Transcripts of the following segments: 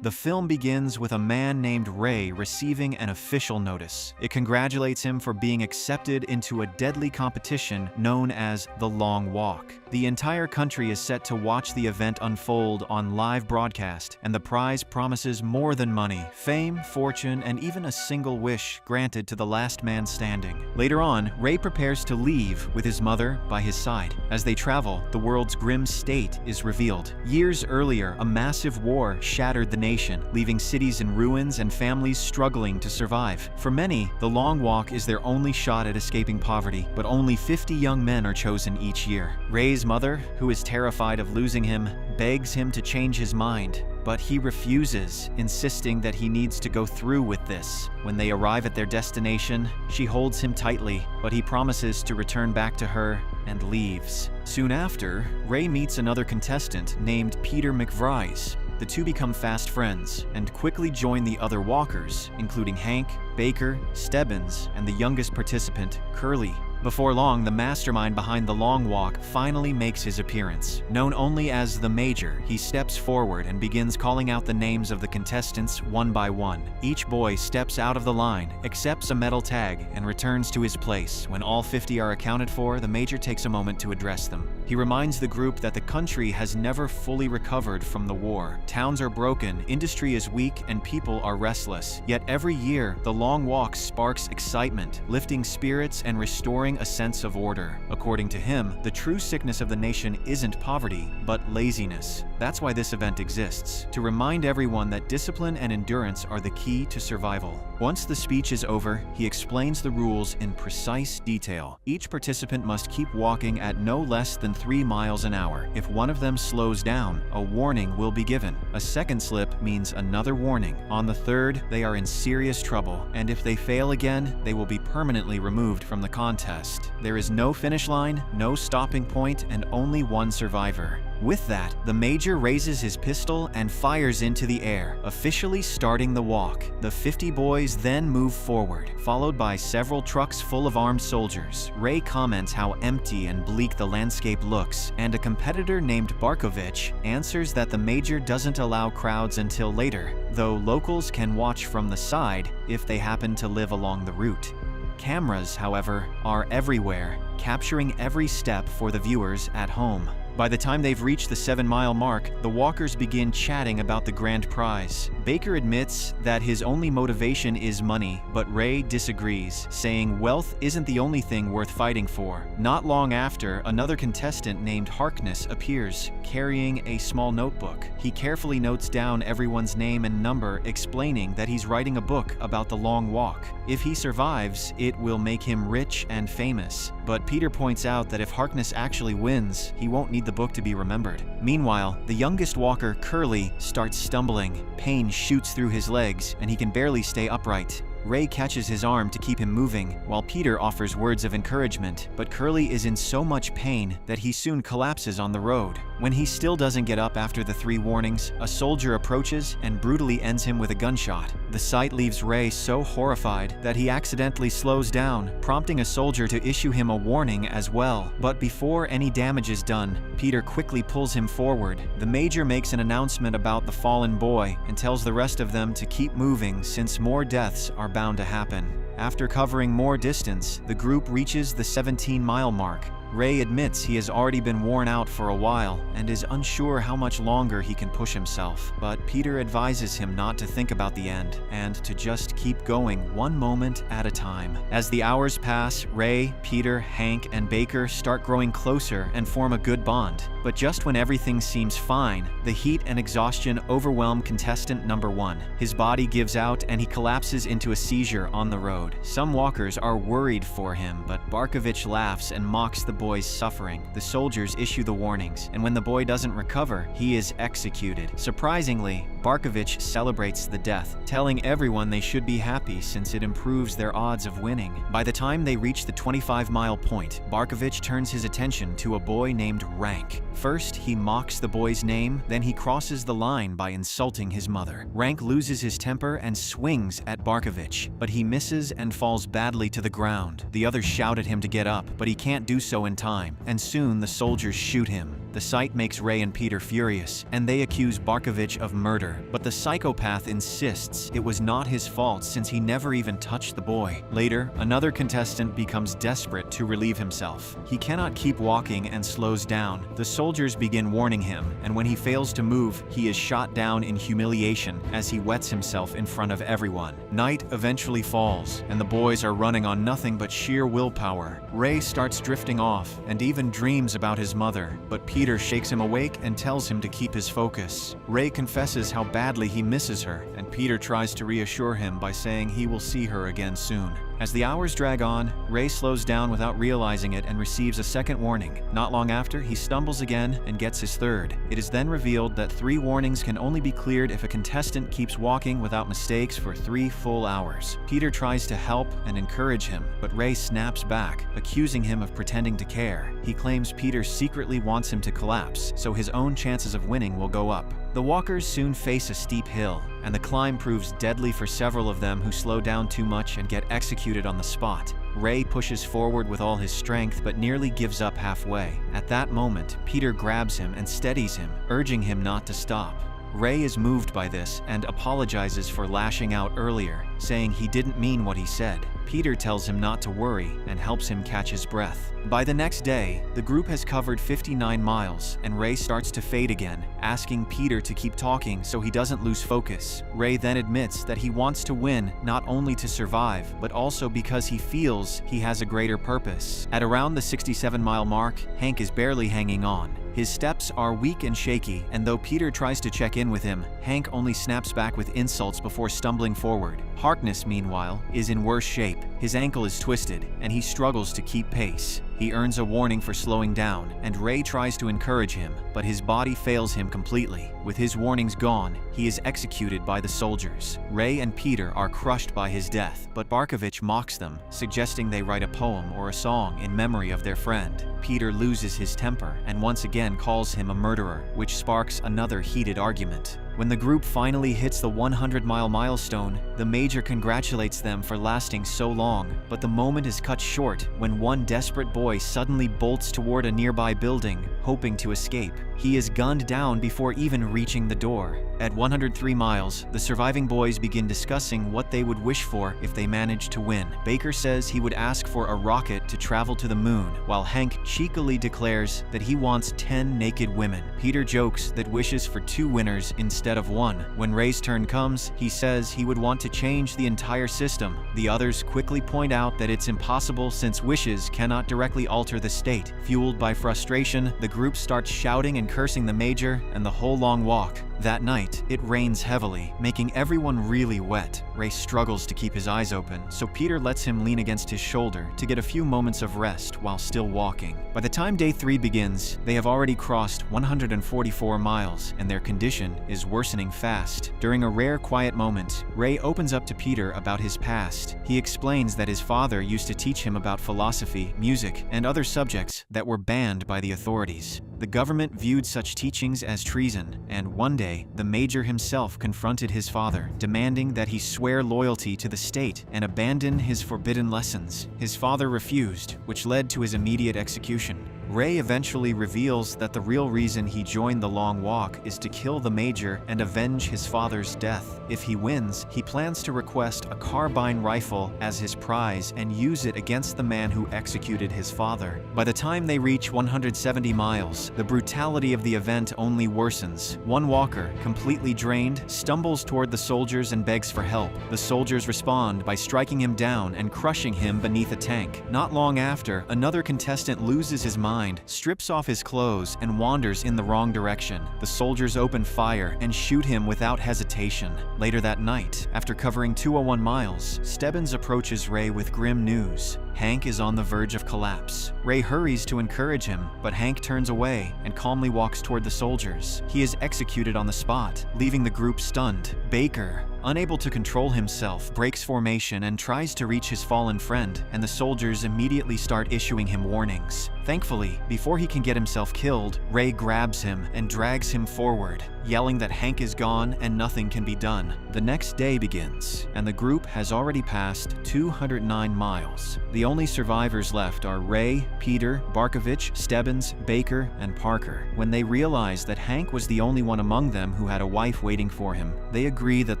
The film begins with a man named Ray receiving an official notice. It congratulates him for being accepted into a deadly competition known as the Long Walk. The entire country is set to watch the event unfold on live broadcast, and the prize promises more than money, fame, fortune, and even a single wish granted to the last man standing. Later on, Ray prepares to leave with his mother by his side. As they travel, the world's grim state is revealed. Years earlier, a massive war shattered the nation, leaving cities in ruins and families struggling to survive. For many, the Long Walk is their only shot at escaping poverty, but only 50 young men are chosen each year. Ray's mother, who is terrified of losing him, begs him to change his mind, but he refuses, insisting that he needs to go through with this. When they arrive at their destination, she holds him tightly, but he promises to return back to her and leaves. Soon after, Ray meets another contestant named Peter McVries. The two become fast friends and quickly join the other walkers, including Hank, Baker, Stebbins, and the youngest participant, Curly. Before long, the mastermind behind the Long Walk finally makes his appearance. Known only as the Major, he steps forward and begins calling out the names of the contestants one by one. Each boy steps out of the line, accepts a metal tag, and returns to his place. When all 50 are accounted for, the Major takes a moment to address them. He reminds the group that the country has never fully recovered from the war. Towns are broken, industry is weak, and people are restless. Yet every year, the Long Walk sparks excitement, lifting spirits and restoring a sense of order. According to him, the true sickness of the nation isn't poverty, but laziness. That's why this event exists, to remind everyone that discipline and endurance are the key to survival. Once the speech is over, he explains the rules in precise detail. Each participant must keep walking at no less than 3 miles an hour. If one of them slows down, a warning will be given. A second slip means another warning. On the third, they are in serious trouble, and if they fail again, they will be permanently removed from the contest. There is no finish line, no stopping point, and only one survivor. With that, the Major raises his pistol and fires into the air, officially starting the walk. The 50 boys then move forward, followed by several trucks full of armed soldiers. Ray comments how empty and bleak the landscape looks, and a competitor named Barkovich answers that the Major doesn't allow crowds until later, though locals can watch from the side if they happen to live along the route. Cameras, however, are everywhere, capturing every step for the viewers at home. By the time they've reached the 7-mile mark, the walkers begin chatting about the grand prize. Baker admits that his only motivation is money, but Ray disagrees, saying wealth isn't the only thing worth fighting for. Not long after, another contestant named Harkness appears, carrying a small notebook. He carefully notes down everyone's name and number, explaining that he's writing a book about the Long Walk. If he survives, it will make him rich and famous. But Peter points out that if Harkness actually wins, he won't need the book to be remembered. Meanwhile, the youngest walker, Curly, starts stumbling. Pain shoots through his legs, and he can barely stay upright. Ray catches his arm to keep him moving, while Peter offers words of encouragement, but Curly is in so much pain that he soon collapses on the road. When he still doesn't get up after the 3 warnings, a soldier approaches and brutally ends him with a gunshot. The sight leaves Ray so horrified that he accidentally slows down, prompting a soldier to issue him a warning as well. But before any damage is done, Peter quickly pulls him forward. The Major makes an announcement about the fallen boy and tells the rest of them to keep moving since more deaths are bound to happen. After covering more distance, the group reaches the 17-mile mark. Ray admits he has already been worn out for a while and is unsure how much longer he can push himself, but Peter advises him not to think about the end and to just keep going one moment at a time. As the hours pass, Ray, Peter, Hank, and Baker start growing closer and form a good bond. But just when everything seems fine, the heat and exhaustion overwhelm contestant number 1. His body gives out and he collapses into a seizure on the road. Some walkers are worried for him, but Barkovich laughs and mocks the boy's suffering. The soldiers issue the warnings, and when the boy doesn't recover, he is executed. Surprisingly, Barkovich celebrates the death, telling everyone they should be happy since it improves their odds of winning. By the time they reach the 25-mile point, Barkovich turns his attention to a boy named Rank. First, he mocks the boy's name, then he crosses the line by insulting his mother. Rank loses his temper and swings at Barkovich, but he misses and falls badly to the ground. The others shout at him to get up, but he can't do so in time, and soon the soldiers shoot him. The sight makes Ray and Peter furious, and they accuse Barkovich of murder, but the psychopath insists it was not his fault since he never even touched the boy. Later, another contestant becomes desperate to relieve himself. He cannot keep walking and slows down. The soldiers begin warning him, and when he fails to move, he is shot down in humiliation as he wets himself in front of everyone. Night eventually falls, and the boys are running on nothing but sheer willpower. Ray starts drifting off and even dreams about his mother, but Peter shakes him awake and tells him to keep his focus. Ray confesses how badly he misses her, and Peter tries to reassure him by saying he will see her again soon. As the hours drag on, Ray slows down without realizing it and receives a second warning. Not long after, he stumbles again and gets his third. It is then revealed that 3 warnings can only be cleared if a contestant keeps walking without mistakes for 3 full hours. Peter tries to help and encourage him, but Ray snaps back, accusing him of pretending to care. He claims Peter secretly wants him to collapse, so his own chances of winning will go up. The walkers soon face a steep hill, and the climb proves deadly for several of them who slow down too much and get executed on the spot. Ray pushes forward with all his strength but nearly gives up halfway. At that moment, Peter grabs him and steadies him, urging him not to stop. Ray is moved by this and apologizes for lashing out earlier, saying he didn't mean what he said. Peter tells him not to worry and helps him catch his breath. By the next day, the group has covered 59 miles, and Ray starts to fade again, asking Peter to keep talking so he doesn't lose focus. Ray then admits that he wants to win not only to survive, but also because he feels he has a greater purpose. At around the 67-mile mark, Hank is barely hanging on. His steps are weak and shaky, and though Peter tries to check in with him, Hank only snaps back with insults before stumbling forward. Harkness, meanwhile, is in worse shape. His ankle is twisted, and he struggles to keep pace. He earns a warning for slowing down, and Ray tries to encourage him, but his body fails him completely. With his warnings gone, he is executed by the soldiers. Ray and Peter are crushed by his death, but Barkovich mocks them, suggesting they write a poem or a song in memory of their friend. Peter loses his temper and once again calls him a murderer, which sparks another heated argument. When the group finally hits the 100-mile milestone, the major congratulates them for lasting so long, but the moment is cut short when one desperate boy suddenly bolts toward a nearby building, hoping to escape. He is gunned down before even reaching the door. At 103 miles, the surviving boys begin discussing what they would wish for if they managed to win. Baker says he would ask for a rocket to travel to the moon, while Hank cheekily declares that he wants 10 naked women. Peter jokes that wishes for 2 winners instead of 1. When Ray's turn comes, he says he would want to change the entire system. The others quickly point out that it's impossible since wishes cannot directly alter the state. Fueled by frustration, the group starts shouting and cursing the major and the whole long walk. That night, it rains heavily, making everyone really wet. Ray struggles to keep his eyes open, so Peter lets him lean against his shoulder to get a few moments of rest while still walking. By the time day 3 begins, they have already crossed 144 miles, and their condition is worsening fast. During a rare quiet moment, Ray opens up to Peter about his past. He explains that his father used to teach him about philosophy, music, and other subjects that were banned by the authorities. The government viewed such teachings as treason, and one day, the major himself confronted his father, demanding that he swear loyalty to the state and abandon his forbidden lessons. His father refused, which led to his immediate execution. Ray eventually reveals that the real reason he joined the Long Walk is to kill the major and avenge his father's death. If he wins, he plans to request a carbine rifle as his prize and use it against the man who executed his father. By the time they reach 170 miles, the brutality of the event only worsens. One walker, completely drained, stumbles toward the soldiers and begs for help. The soldiers respond by striking him down and crushing him beneath a tank. Not long after, another contestant loses his mind, strips off his clothes, and wanders in the wrong direction. The soldiers open fire and shoot him without hesitation. Later that night, after covering 201 miles, Stebbins approaches Ray with grim news. Hank is on the verge of collapse. Ray hurries to encourage him, but Hank turns away and calmly walks toward the soldiers. He is executed on the spot, leaving the group stunned. Baker, unable to control himself, breaks formation and tries to reach his fallen friend, and the soldiers immediately start issuing him warnings. Thankfully, before he can get himself killed, Ray grabs him and drags him forward, yelling that Hank is gone and nothing can be done. The next day begins, and the group has already passed 209 miles. The The only survivors left are Ray, Peter, Barkovich, Stebbins, Baker, and Parker. When they realize that Hank was the only one among them who had a wife waiting for him, they agree that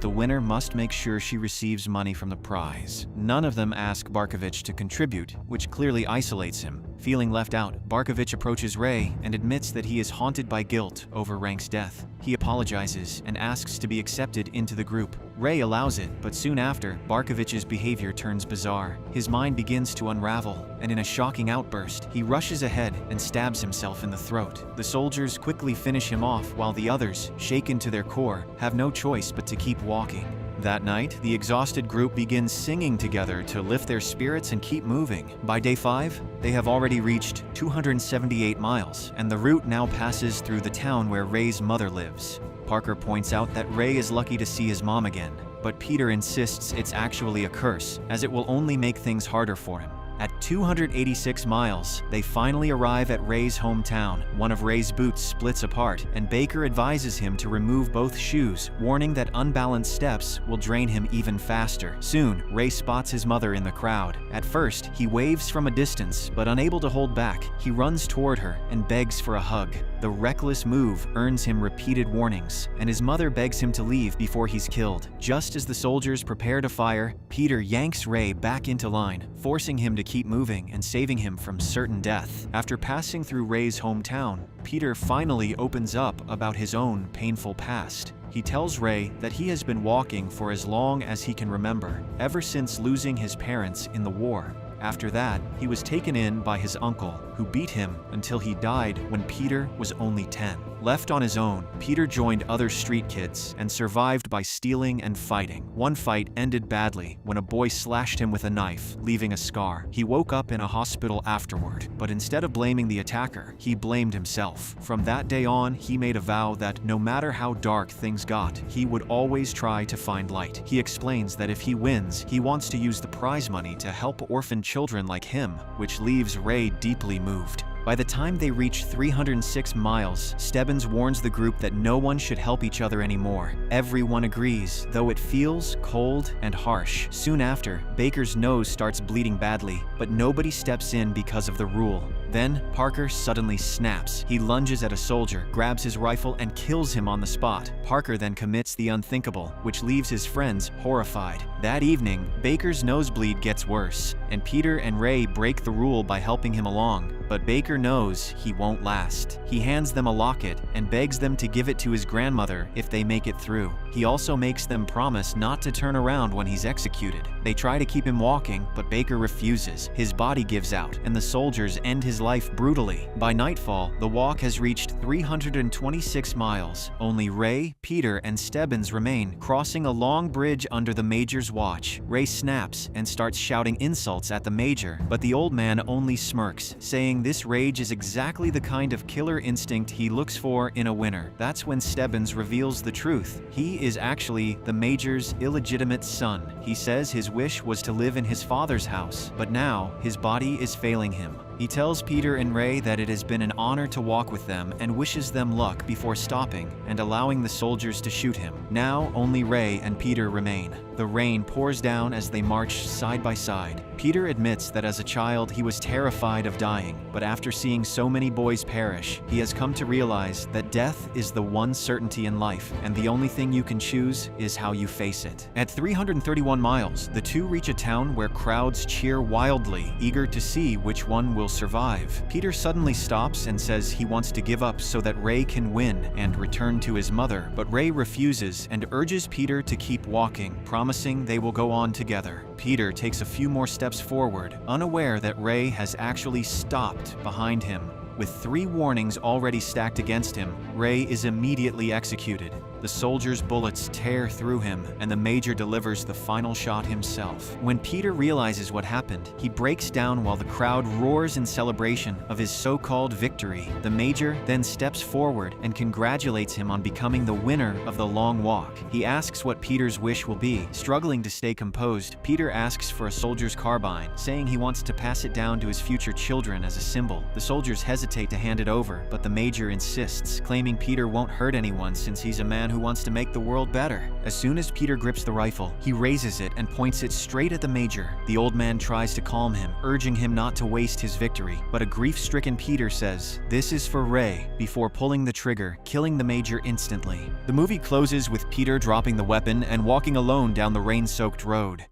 the winner must make sure she receives money from the prize. None of them ask Barkovich to contribute, which clearly isolates him. Feeling left out, Barkovich approaches Ray and admits that he is haunted by guilt over Rank's death. He apologizes and asks to be accepted into the group. Ray allows it, but soon after, Barkovich's behavior turns bizarre. His mind begins to unravel, and in a shocking outburst, he rushes ahead and stabs himself in the throat. The soldiers quickly finish him off while the others, shaken to their core, have no choice but to keep walking. That night, the exhausted group begins singing together to lift their spirits and keep moving. By day 5, they have already reached 278 miles, and the route now passes through the town where Ray's mother lives. Parker points out that Ray is lucky to see his mom again, but Peter insists it's actually a curse, as it will only make things harder for him. At 286 miles, they finally arrive at Ray's hometown. One of Ray's boots splits apart, and Baker advises him to remove both shoes, warning that unbalanced steps will drain him even faster. Soon, Ray spots his mother in the crowd. At first, he waves from a distance, but unable to hold back, he runs toward her and begs for a hug. The reckless move earns him repeated warnings, and his mother begs him to leave before he's killed. Just as the soldiers prepare to fire, Peter yanks Ray back into line, forcing him to keep moving and saving him from certain death. After passing through Ray's hometown, Peter finally opens up about his own painful past. He tells Ray that he has been walking for as long as he can remember, ever since losing his parents in the war. After that, he was taken in by his uncle, who beat him until he died when Peter was only 10. Left on his own, Peter joined other street kids and survived by stealing and fighting. One fight ended badly when a boy slashed him with a knife, leaving a scar. He woke up in a hospital afterward, but instead of blaming the attacker, he blamed himself. From that day on, he made a vow that no matter how dark things got, he would always try to find light. He explains that if he wins, he wants to use the prize money to help orphan children like him, which leaves Ray deeply moved. By the time they reach 306 miles, Stebbins warns the group that no one should help each other anymore. Everyone agrees, though it feels cold and harsh. Soon after, Baker's nose starts bleeding badly, but nobody steps in because of the rule. Then, Parker suddenly snaps. He lunges at a soldier, grabs his rifle, and kills him on the spot. Parker then commits the unthinkable, which leaves his friends horrified. That evening, Baker's nosebleed gets worse, and Peter and Ray break the rule by helping him along. But Baker knows he won't last. He hands them a locket and begs them to give it to his grandmother if they make it through. He also makes them promise not to turn around when he's executed. They try to keep him walking, but Baker refuses. His body gives out, and the soldiers end his life brutally. By nightfall, the walk has reached 326 miles. Only Ray, Peter, and Stebbins remain, crossing a long bridge under the Major's watch. Ray snaps and starts shouting insults at the Major, but the old man only smirks, saying this rage is exactly the kind of killer instinct he looks for in a winner. That's when Stebbins reveals the truth. He is actually the Major's illegitimate son. He says his wish was to live in his father's house, but now his body is failing him. He tells Peter and Ray that it has been an honor to walk with them and wishes them luck before stopping and allowing the soldiers to shoot him. Now only Ray and Peter remain. The rain pours down as they march side by side. Peter admits that as a child he was terrified of dying, but after seeing so many boys perish, he has come to realize that death is the one certainty in life, and the only thing you can choose is how you face it. At 331 miles, the two reach a town where crowds cheer wildly, eager to see which one will survive. Peter suddenly stops and says he wants to give up so that Ray can win and return to his mother, but Ray refuses and urges Peter to keep walking, promising they will go on together. Peter takes a few more steps forward, unaware that Ray has actually stopped behind him. With 3 warnings already stacked against him, Ray is immediately executed. The soldiers' bullets tear through him, and the Major delivers the final shot himself. When Peter realizes what happened, he breaks down while the crowd roars in celebration of his so-called victory. The Major then steps forward and congratulates him on becoming the winner of the long walk. He asks what Peter's wish will be. Struggling to stay composed, Peter asks for a soldier's carbine, saying he wants to pass it down to his future children as a symbol. The soldiers hesitate to hand it over, but the Major insists, claiming Peter won't hurt anyone since he's a man who wants to make the world better. As soon as Peter grips the rifle, he raises it and points it straight at the Major. The old man tries to calm him, urging him not to waste his victory, but a grief-stricken Peter says, "This is for Ray," before pulling the trigger, killing the Major instantly. The movie closes with Peter dropping the weapon and walking alone down the rain-soaked road.